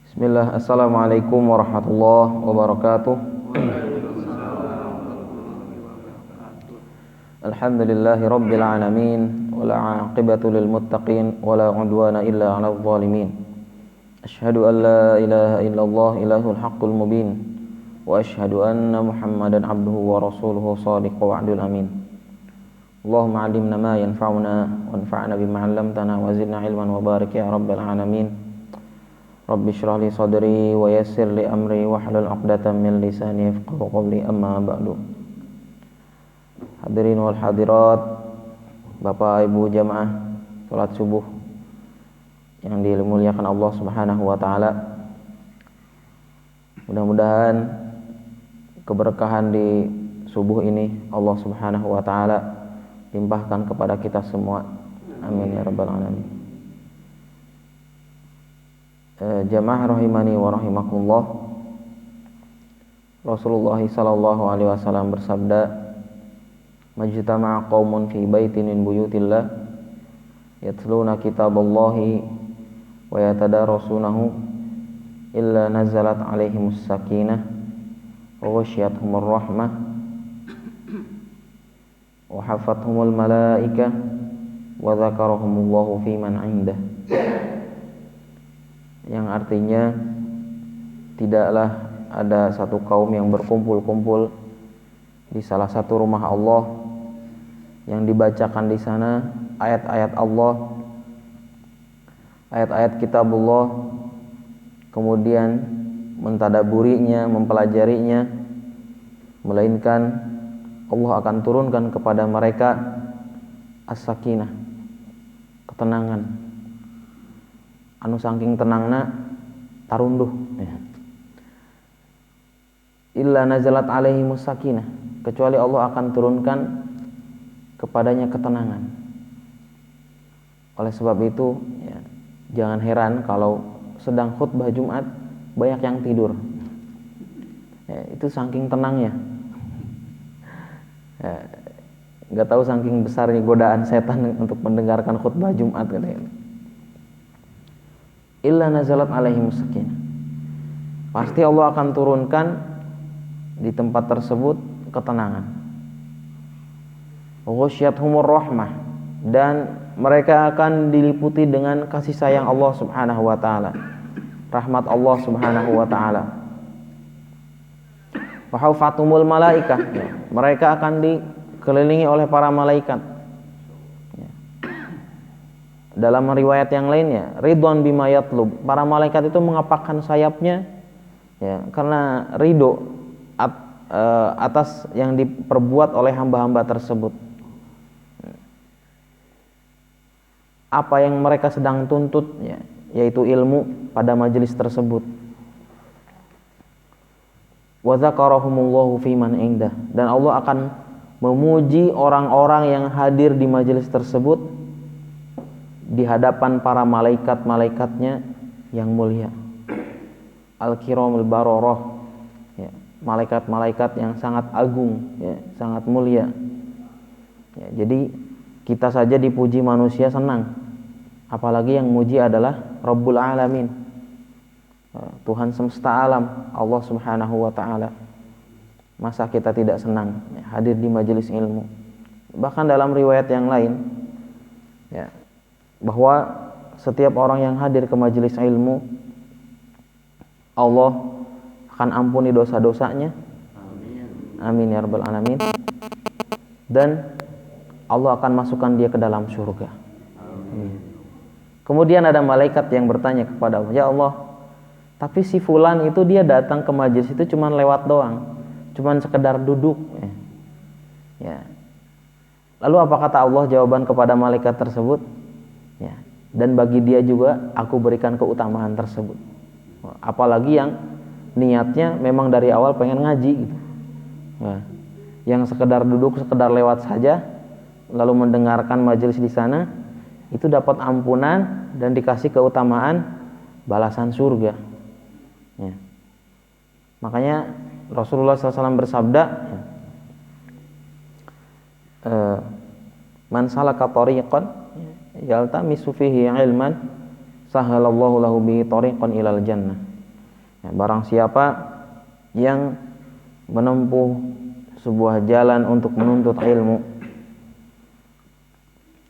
Bismillah, assalamualaikum warahmatullahi wabarakatuh. Alhamdulillahi rabbil alamin, wala aqibatu lil muttaqin, wala udwana illa 'alal zalimin. Asyhadu an la ilaha illallah ilahul haqqul mubin, wa asyhadu anna Muhammadan abduhu wa rasuluhu shadiqul wa'dul amin. Allahumma 'allimna ma yanfa'una wanfa'na bima 'allamtana wa zidna 'ilman wa barik ya rabbal alamin. Rabbi shrah li sadri wa yassir li amri wahlul 'uqdatam min lisani yafqahu qawli, amma ba'du. Hadirin wal hadirat, Bapak Ibu jamaah salat subuh yang dimuliakan Allah Subhanahu wa taala. Mudah-mudahan keberkahan di subuh ini Allah Subhanahu wa taala limpahkan kepada kita semua. Amin ya rabbal alamin. Jamaah rahimani wa rahimakumullah. Rasulullah sallallahu alaihi wasallam bersabda, majtama'a qaumun fi baitin min buyutillah yatluna kitaballahi wa yatadarasunahu illa nazalat alaihimus sakinah wa ghasyiyatuhumur rahmah wa hafathumul malaikah wa dzakarahumullahu fi man 'indah. Yang artinya tidaklah ada satu kaum yang berkumpul-kumpul di salah satu rumah Allah yang dibacakan di sana ayat-ayat Allah, ayat-ayat kitabullah, kemudian mentadaburinya, mempelajarinya, melainkan Allah akan turunkan kepada mereka as-sakinah, ketenangan. Anu saking tenangna tarunduh ya. Illa nazalat alaihimus sakinah, kecuali Allah akan turunkan kepadanya ketenangan. Oleh sebab itu ya, jangan heran kalau sedang khutbah Jumat banyak yang tidur ya, itu saking tenangnya ya, gak tahu saking besarnya godaan setan untuk mendengarkan khutbah Jumat katanya. Illa nazalat alaihimus sakinah, pasti Allah akan turunkan di tempat tersebut ketenangan. Ghasyiyatuhumur rahmah, dan mereka akan diliputi dengan kasih sayang Allah Subhanahu wa taala, rahmat Allah Subhanahu wa taala. Wa hafathumul malaikah, mereka akan dikelilingi oleh para malaikat. Dalam riwayat yang lainnya, ridwan bima yatlub, para malaikat itu mengepakkan sayapnya ya, karena ridho atas yang diperbuat oleh hamba-hamba tersebut. Apa yang mereka sedang tuntut ya, yaitu ilmu pada majelis tersebut. Wa dzakarahumullahu fi man indah, dan Allah akan memuji orang-orang yang hadir di majelis tersebut di hadapan para malaikat-malaikatnya yang mulia, al-kiramul bararah ya, malaikat-malaikat yang sangat agung ya, sangat mulia ya, jadi kita saja dipuji manusia senang, apalagi yang muji adalah Rabbul Alamin, Tuhan semesta alam, Allah Subhanahu wa ta'ala. Masa kita tidak senang ya, hadir di majelis ilmu. Bahkan dalam riwayat yang lain ya, bahwa setiap orang yang hadir ke majelis ilmu Allah akan ampuni dosa-dosanya. Amin ya rabbal alamin. Dan Allah akan masukkan dia ke dalam surga. Amin. Kemudian ada malaikat yang bertanya kepada Allah, ya Allah, tapi si fulan itu dia datang ke majelis itu cuman lewat doang, cuman sekedar duduk ya. Lalu apa kata Allah jawaban kepada malaikat tersebut? Ya, dan bagi dia juga aku berikan keutamaan tersebut. Apalagi yang niatnya memang dari awal pengen ngaji gitu. Nah, yang sekedar duduk, sekedar lewat saja, lalu mendengarkan majelis di sana, itu dapat ampunan dan dikasih keutamaan balasan surga. Ya. Makanya Rasulullah SAW bersabda, man salaka tariqan yaltamisu fihi ilman sahalallahu lahu bihi tariqan ilal jannah. Barang siapa yang menempuh sebuah jalan untuk menuntut ilmu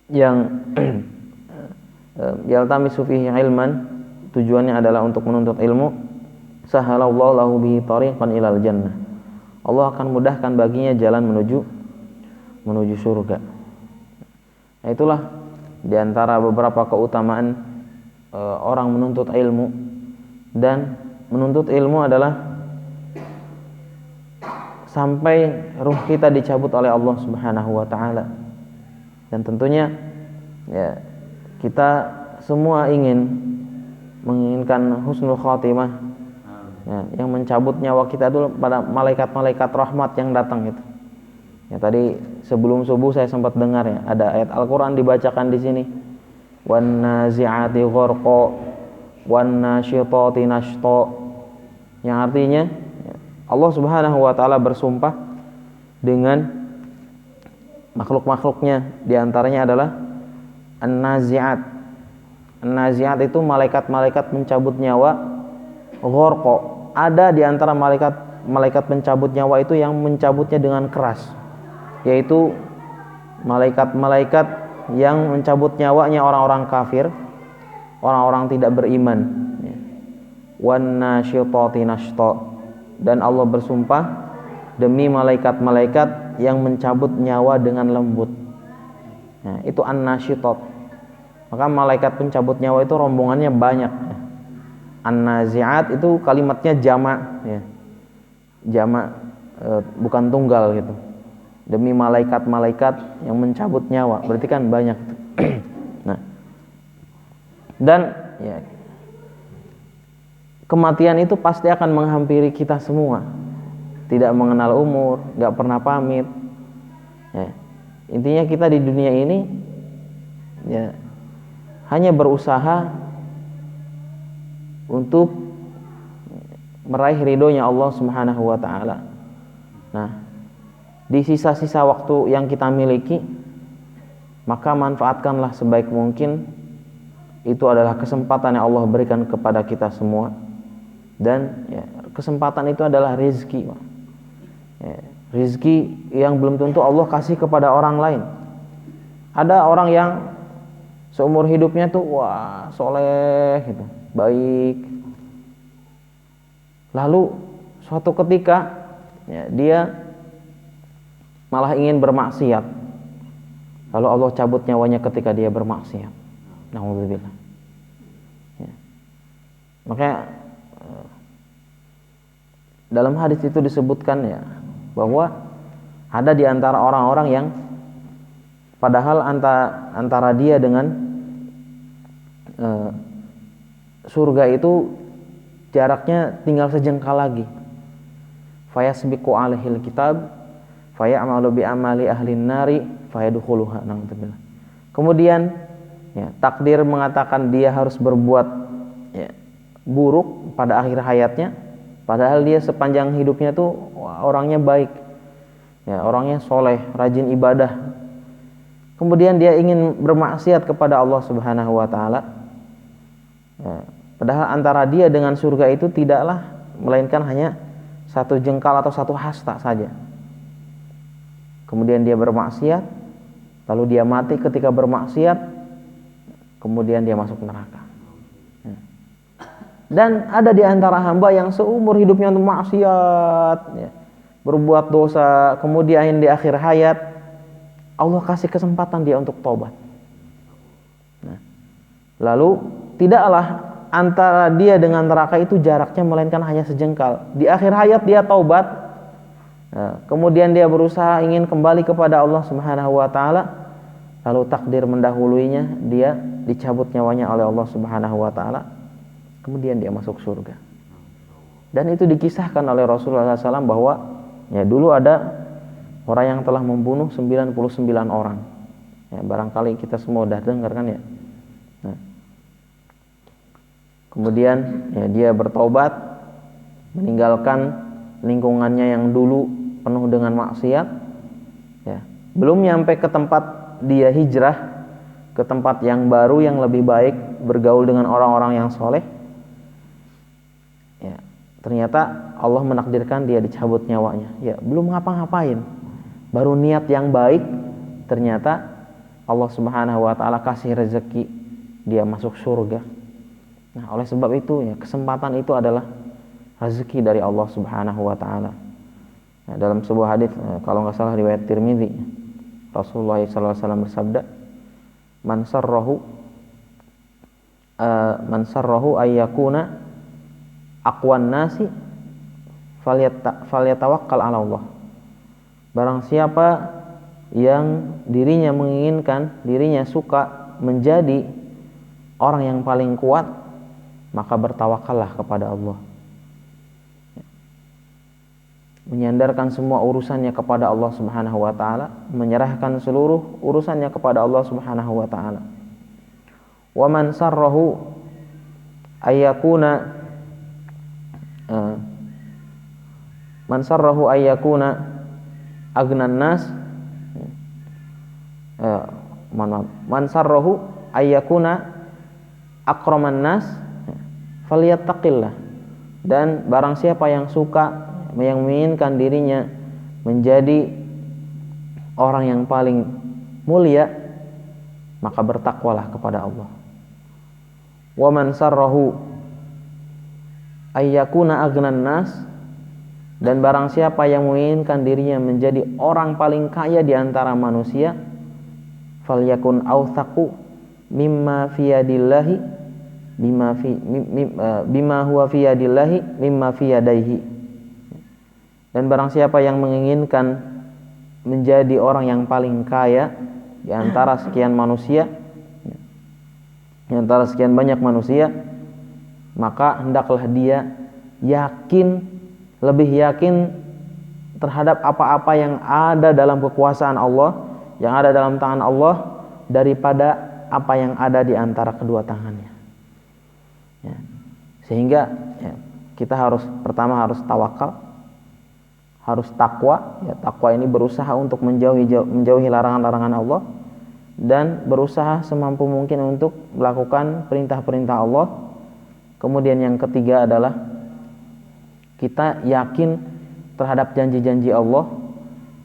yang yaltamisu fihi ilman, tujuannya adalah untuk menuntut ilmu, sahalallahu lahu bihi tariqan ilal jannah, Allah akan mudahkan baginya jalan menuju surga. Nah, itulah diantara beberapa keutamaan orang menuntut ilmu. Dan menuntut ilmu adalah sampai ruh kita dicabut oleh Allah Subhanahu wa taala. Dan tentunya ya, kita semua menginginkan husnul khatimah, ya, yang mencabut nyawa kita dulu pada malaikat-malaikat rahmat yang datang gitu. Ya, tadi sebelum subuh saya sempat dengar ya, ada ayat Al-Qur'an dibacakan di sini. Wan nazi'ati gharqa wan nasyitati nashta, yang artinya Allah Subhanahu wa taala bersumpah dengan makhluk-makhluknya, di antaranya adalah an-nazi'at. An-nazi'at itu malaikat-malaikat pencabut nyawa. Gharqa, ada di antara malaikat pencabut nyawa itu yang mencabutnya dengan keras, yaitu malaikat-malaikat yang mencabut nyawanya orang-orang kafir, orang-orang tidak beriman. Wan nasyitati nashta, dan Allah bersumpah demi malaikat-malaikat yang mencabut nyawa dengan lembut. Nah, itu an-nasyitat. Maka malaikat pencabut nyawa itu rombongannya banyak. An-nazi'at itu kalimatnya jamak ya. Jamak, bukan tunggal gitu. Demi malaikat-malaikat yang mencabut nyawa, berarti kan banyak. Nah, dan ya, kematian itu pasti akan menghampiri kita semua. Tidak mengenal umur, gak pernah pamit ya. Intinya kita di dunia ini ya, hanya berusaha untuk meraih ridhonya Allah Subhanahu wa taala. Nah, di sisa-sisa waktu yang kita miliki, maka manfaatkanlah sebaik mungkin. Itu adalah kesempatan yang Allah berikan kepada kita semua. Dan ya, kesempatan itu adalah rezeki. Ya, rezeki yang belum tentu Allah kasih kepada orang lain. Ada orang yang seumur hidupnya tuh wah soleh gitu, baik. Lalu suatu ketika ya, dia malah ingin bermaksiat. Lalu Allah cabut nyawanya ketika dia bermaksiat. Nauzubillah. Ya. Makanya dalam hadis itu disebutkan ya, bahwa ada di antara orang-orang yang padahal antara dia dengan surga itu jaraknya tinggal sejengkal lagi. Fayasbiqu alaihil kitab fayamalu bi amali ahlin nari fayadkhuluha. Kemudian ya, takdir mengatakan dia harus berbuat ya, buruk pada akhir hayatnya, padahal dia sepanjang hidupnya tuh orangnya baik ya, orangnya soleh, rajin ibadah. Kemudian dia ingin bermaksiat kepada Allah Subhanahu wa taala ya, padahal antara dia dengan surga itu tidaklah melainkan hanya satu jengkal atau satu hasta saja. Kemudian dia bermaksiat, lalu dia mati ketika bermaksiat, kemudian dia masuk neraka. Dan ada di antara hamba yang seumur hidupnya untuk maksiat ya, berbuat dosa, kemudian di akhir hayat Allah kasih kesempatan dia untuk taubat. Nah, lalu tidaklah antara dia dengan neraka itu jaraknya melainkan hanya sejengkal. Di akhir hayat dia taubat, nah, kemudian dia berusaha ingin kembali kepada Allah Subhanahu wa taala, lalu takdir mendahuluinya, dia dicabut nyawanya oleh Allah Subhanahu wa taala, kemudian dia masuk surga. Dan itu dikisahkan oleh Rasulullah SAW bahwa ya, dulu ada orang yang telah membunuh 99 orang. Ya, barangkali kita semua sudah dengar kan ya. Nah, kemudian ya, dia bertobat, meninggalkan lingkungannya yang dulu penuh dengan maksiat. Ya, belum nyampe ke tempat dia hijrah, ke tempat yang baru yang lebih baik, bergaul dengan orang-orang yang soleh. Ya, ternyata Allah menakdirkan dia dicabut nyawanya. Ya, belum ngapa-ngapain, baru niat yang baik, ternyata Allah Subhanahu wa taala kasih rezeki dia masuk surga. Nah, oleh sebab itu ya, kesempatan itu adalah rezeki dari Allah Subhanahu wa taala. Nah, dalam sebuah hadis, kalau nggak salah riwayat Tirmidzi, Rasulullah SAW bersabda, man sarrahu ayyakuna aqwan nasi falyatawakkal 'ala Allah. Barang siapa yang dirinya menginginkan, dirinya suka menjadi orang yang paling kuat, maka bertawakallah kepada Allah. Menyandarkan semua urusannya kepada Allah Subhanahu wa taala, menyerahkan seluruh urusannya kepada Allah Subhanahu wa taala. Wa man sarrahu ayyakuna agnan nas man sarrahu ayyakuna akraman nas falyattaqillah. Dan barang siapa yang suka, yang menginginkan dirinya menjadi orang yang paling mulia, maka bertakwalah kepada Allah. Wa man sarrahu ayyakuna agnan nas, dan barang siapa yang menginginkan dirinya menjadi orang paling kaya di antara manusia, falyakun awthaqu mimma fi yadillahi bima huwa fi yadillahi mimma fi yadayhi. Dan barang siapa yang menginginkan menjadi orang yang paling kaya di antara sekian manusia, di antara sekian banyak manusia, maka hendaklah dia lebih yakin terhadap apa-apa yang ada dalam kekuasaan Allah, yang ada dalam tangan Allah, daripada apa yang ada di antara kedua tangannya. Ya. Sehingga ya, kita pertama harus tawakal, harus takwa. Ya, takwa ini berusaha untuk menjauhi larangan-larangan Allah, dan berusaha semampu mungkin untuk melakukan perintah-perintah Allah. Kemudian yang ketiga adalah kita yakin terhadap janji-janji Allah.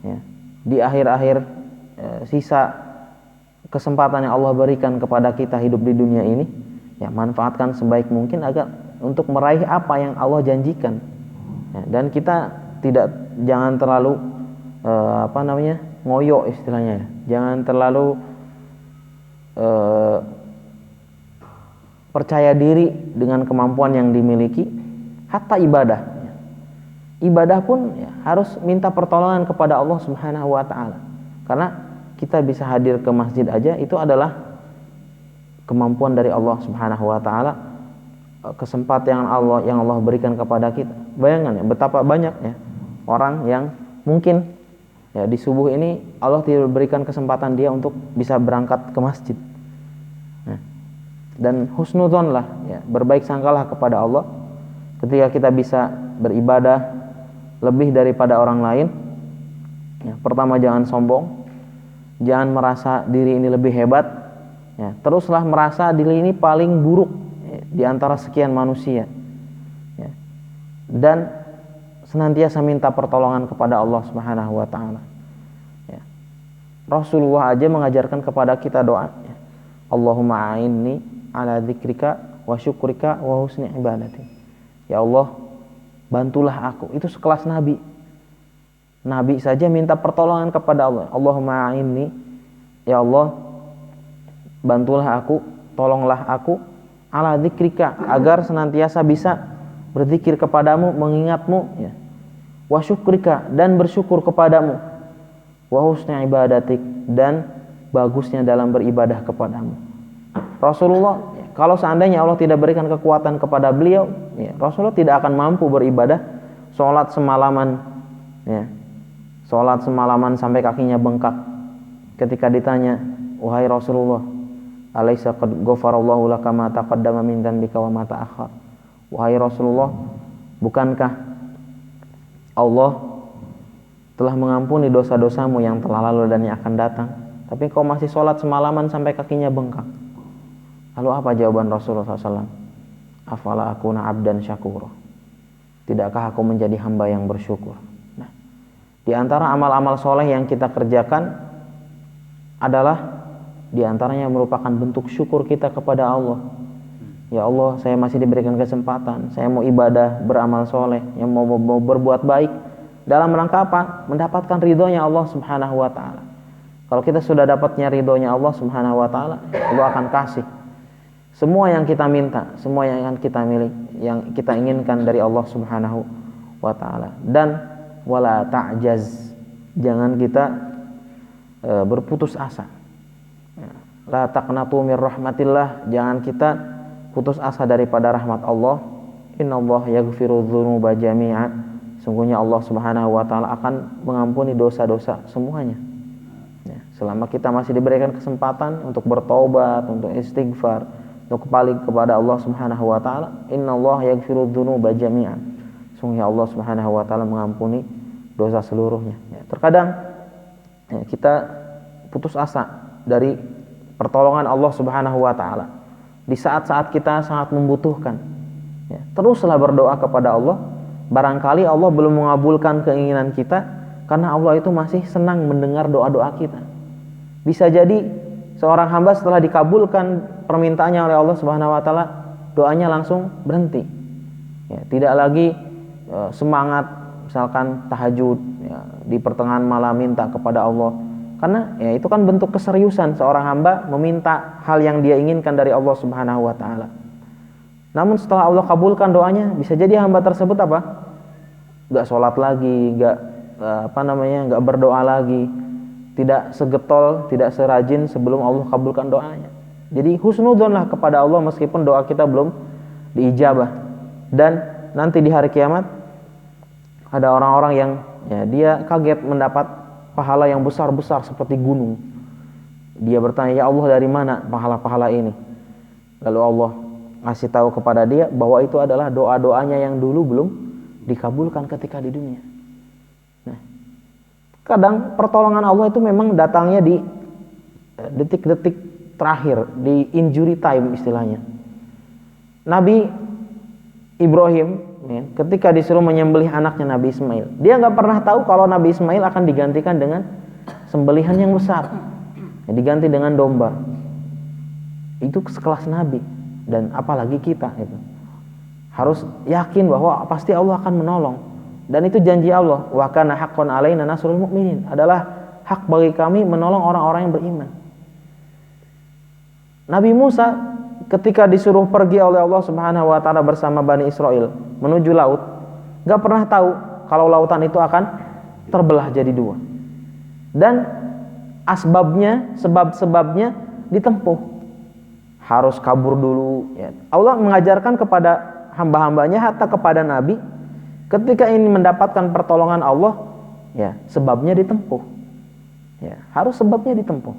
Ya, di akhir-akhir sisa kesempatan yang Allah berikan kepada kita hidup di dunia ini, ya, manfaatkan sebaik mungkin agar untuk meraih apa yang Allah janjikan. Ya, dan kita jangan terlalu ngoyo istilahnya. Jangan terlalu percaya diri dengan kemampuan yang dimiliki. Hatta ibadah pun ya, harus minta pertolongan kepada Allah Subhanahu wa taala. Karena kita bisa hadir ke masjid aja itu adalah kemampuan dari Allah Subhanahu wa taala, kesempatan yang Allah berikan kepada kita. Bayangkan ya, betapa banyak ya orang yang mungkin ya di subuh ini Allah tidak berikan kesempatan dia untuk bisa berangkat ke masjid. Nah, dan husnudzon lah ya, berbaik sangkalah kepada Allah ketika kita bisa beribadah lebih daripada orang lain. Ya, pertama, jangan sombong, jangan merasa diri ini lebih hebat. Ya, teruslah merasa diri ini paling buruk ya, di antara sekian manusia. Ya, dan senantiasa minta pertolongan kepada Allah Subhanahu wa taala. Ya. Rasulullah aja mengajarkan kepada kita doa, ya. Allahumma a'inni ala dzikrika wa syukrika wa husni ibadati. Ya Allah, bantulah aku. Itu sekelas nabi. Nabi saja minta pertolongan kepada Allah. Allahumma a'inni, ya Allah, bantulah aku, tolonglah aku ala dzikrika, agar senantiasa bisa berzikir kepadamu, mengingatmu, ya. Wa syukrika, dan bersyukur kepadamu. Wa husni ibadatik, dan bagusnya dalam beribadah kepadamu. Rasulullah, ya, kalau seandainya Allah tidak berikan kekuatan kepada beliau, ya, Rasulullah tidak akan mampu beribadah, sholat semalaman, ya, sholat semalaman sampai kakinya bengkak. Ketika ditanya, wahai Rasulullah, alaysa qad ghafarallahu laka ma taqaddama min dzambika wa ma ta'akhkhar. Wahai Rasulullah, bukankah Allah telah mengampuni dosa-dosamu yang telah lalu dan yang akan datang, tapi kau masih sholat semalaman sampai kakinya bengkak? Lalu apa jawaban Rasulullah SAW? Afala akuna abdan syakura. Tidakkah aku menjadi hamba yang bersyukur? Nah, di antara amal-amal soleh yang kita kerjakan adalah di antaranya merupakan bentuk syukur kita kepada Allah. Ya Allah, saya masih diberikan kesempatan, saya mau ibadah, beramal soleh, yang mau berbuat baik dalam rangka apa? Mendapatkan ridhonya Allah Subhanahu wa ta'ala. Kalau kita sudah dapatnya ridhonya Allah Subhanahu wa ta'ala, Allah akan kasih semua yang kita minta, semua yang akan kita milik, yang kita inginkan dari Allah Subhanahu wa ta'ala. Dan wala ta'jaz, jangan kita berputus asa. La taqnatu mir rahmatillah, jangan kita putus asa daripada rahmat Allah. Innallaha yaghfiru dzunuba jami'a, sungguhnya Allah Subhanahu wa ta'ala akan mengampuni dosa-dosa semuanya. Ya, selama kita masih diberikan kesempatan untuk bertaubat, untuk istighfar, untuk kembali kepada Allah Subhanahu wa ta'ala, innallaha yaghfiru dzunuba jami'a, sungguhnya Allah Subhanahu wa ta'ala mengampuni dosa seluruhnya. Ya, terkadang kita putus asa dari pertolongan Allah Subhanahu wa ta'ala di saat-saat kita sangat membutuhkan. Ya, teruslah berdoa kepada Allah. Barangkali Allah belum mengabulkan keinginan kita karena Allah itu masih senang mendengar doa-doa kita. Bisa jadi seorang hamba setelah dikabulkan permintaannya oleh Allah Subhanahu wa ta'ala, doanya langsung berhenti. Ya, tidak lagi semangat misalkan tahajud, ya, di pertengahan malam minta kepada Allah. Karena ya itu kan bentuk keseriusan seorang hamba meminta hal yang dia inginkan dari Allah Subhanahu wa ta'ala. Namun setelah Allah kabulkan doanya, bisa jadi hamba tersebut apa? Gak sholat lagi, gak berdoa lagi, tidak segetol, tidak serajin sebelum Allah kabulkan doanya. Jadi husnudzonlah kepada Allah meskipun doa kita belum diijabah. Dan nanti di hari kiamat ada orang-orang yang ya, dia kaget mendapat pahala yang besar-besar seperti gunung. Dia bertanya, ya Allah, dari mana pahala-pahala ini? Lalu Allah ngasih tahu kepada dia bahwa itu adalah doa-doanya yang dulu belum dikabulkan ketika di dunia. Nah, kadang pertolongan Allah itu memang datangnya di detik-detik terakhir, di injury time istilahnya. Nabi Ibrahim ketika disuruh menyembelih anaknya Nabi Ismail, dia nggak pernah tahu kalau Nabi Ismail akan digantikan dengan sembelihan yang besar, diganti dengan domba. Itu sekelas Nabi, dan apalagi kita itu harus yakin bahwa pasti Allah akan menolong, dan itu janji Allah. Wa kana haqqan alaina nasrul mu'minin, adalah hak bagi kami menolong orang-orang yang beriman. Nabi Musa ketika disuruh pergi oleh Allah Subhanahu wa ta'ala bersama Bani Israel menuju laut, gak pernah tahu kalau lautan itu akan terbelah jadi dua. Dan sebab-sebabnya ditempuh. Harus kabur dulu. Ya. Allah mengajarkan kepada hamba-hambanya, hatta kepada Nabi, ketika ini mendapatkan pertolongan Allah, ya sebabnya ditempuh. Ya, harus sebabnya ditempuh.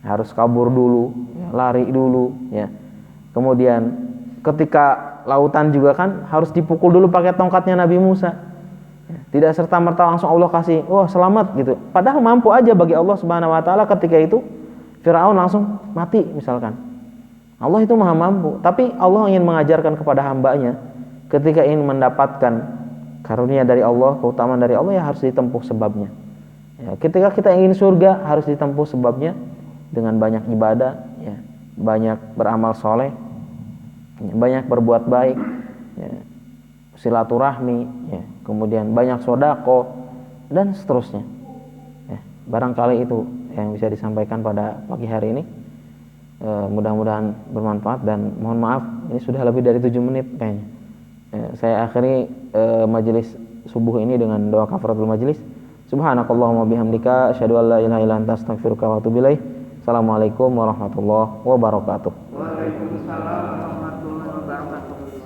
Harus kabur dulu, ya, lari dulu, ya. Kemudian ketika lautan juga kan harus dipukul dulu pakai tongkatnya Nabi Musa. Ya, tidak serta-merta langsung Allah kasih, wah selamat gitu. Padahal mampu aja bagi Allah Subhanahu wa ta'ala ketika itu Firaun langsung mati misalkan. Allah itu maha mampu, tapi Allah ingin mengajarkan kepada hambanya ketika ingin mendapatkan karunia dari Allah, keutamaan dari Allah, ya harus ditempuh sebabnya. Ya, ketika kita ingin surga harus ditempuh sebabnya dengan banyak ibadah, ya, banyak beramal soleh, ya, banyak berbuat baik, ya, silaturahmi, ya, kemudian banyak sodako dan seterusnya. Ya, barangkali itu yang bisa disampaikan pada pagi hari ini. Mudah-mudahan bermanfaat, dan mohon maaf ini sudah lebih dari 7 menit kayaknya. Saya akhiri majelis subuh ini dengan doa kafaratul majelis. Subhanakallahumma bihamdika asyhadu an la ilaha illa anta astaghfiruka wa atubu ilaik. Assalamualaikum warahmatullahi wabarakatuh. Waalaikumsalam.